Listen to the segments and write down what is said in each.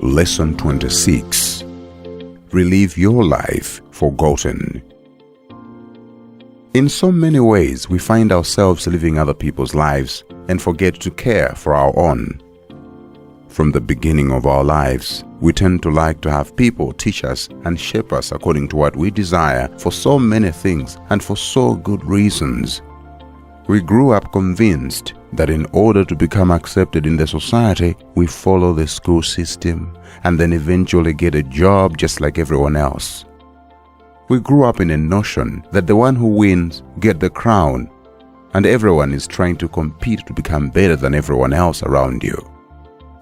Lesson 26. Relive your life forgotten. In so many ways, we find ourselves living other people's lives and forget to care for our own. From the beginning of our lives, we tend to like to have people teach us and shape us according to what we desire for so many things and for so good reasons. We grew up convinced that in order to become accepted in the society, we follow the school system and then eventually get a job just like everyone else. We grew up in a notion that the one who wins gets the crown, and everyone is trying to compete to become better than everyone else around you,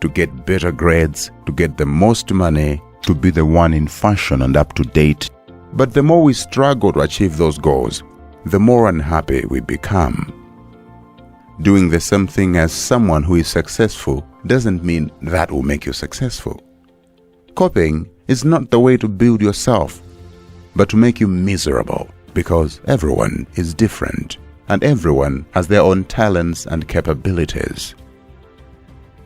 to get better grades, to get the most money, to be the one in fashion and up to date. But the more we struggle to achieve those goals, the more unhappy we become. Doing the same thing as someone who is successful doesn't mean that will make you successful. Copying is not the way to build yourself, but to make you miserable, because everyone is different and everyone has their own talents and capabilities.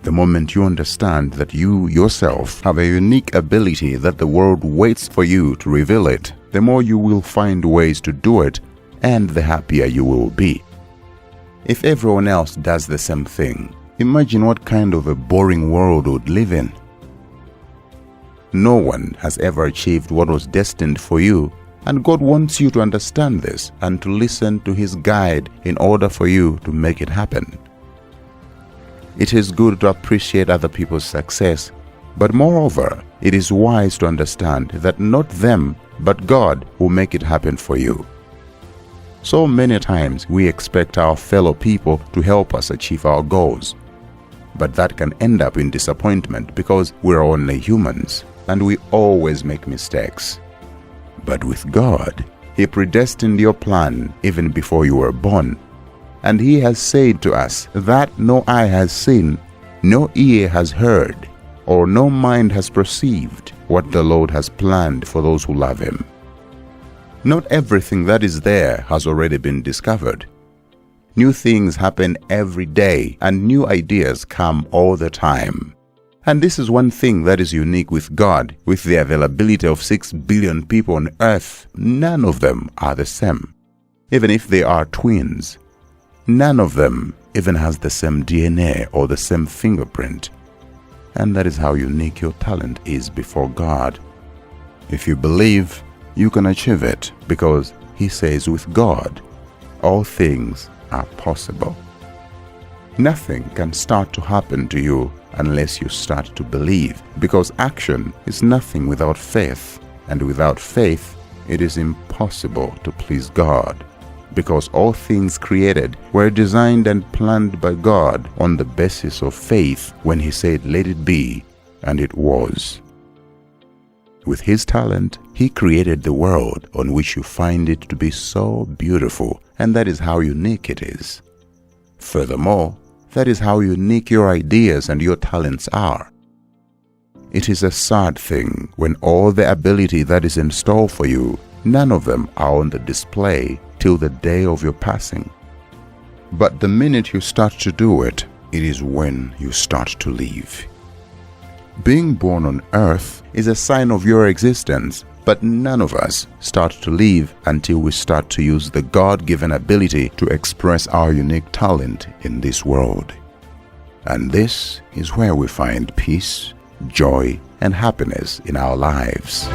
The moment you understand that you yourself have a unique ability that the world waits for you to reveal it, the more you will find ways to do it, and the happier you will be. If everyone else does the same thing, imagine what kind of a boring world we'd live in. No one has ever achieved what was destined for you, and God wants you to understand this and to listen to His guide in order for you to make it happen. It is good to appreciate other people's success, but moreover, it is wise to understand that not them, but God will make it happen for you. So many times we expect our fellow people to help us achieve our goals, but that can end up in disappointment because we're only humans and we always make mistakes. But with God, He predestined your plan even before you were born, and He has said to us that no eye has seen, no ear has heard, or no mind has perceived what the Lord has planned for those who love Him. Not everything that is there has already been discovered. New things happen every day and new ideas come all the time. And this is one thing that is unique with God. With the availability of 6 billion people on earth, none of them are the same. Even if they are twins, none of them even has the same DNA or the same fingerprint. And that is how unique your talent is before God. If you believe, you can achieve it, because He says with God, all things are possible. Nothing can start to happen to you unless you start to believe, because action is nothing without faith, and without faith it is impossible to please God, because all things created were designed and planned by God on the basis of faith when He said, "Let it be," and it was. With His talent, He created the world on which you find it to be so beautiful, and that is how unique it is. Furthermore, that is how unique your ideas and your talents are. It is a sad thing when all the ability that is in store for you, none of them are on the display till the day of your passing. But the minute you start to do it, it is when you start to live. Being born on earth is a sign of your existence, but none of us start to live until we start to use the God-given ability to express our unique talent in this world. And this is where we find peace, joy, and happiness in our lives.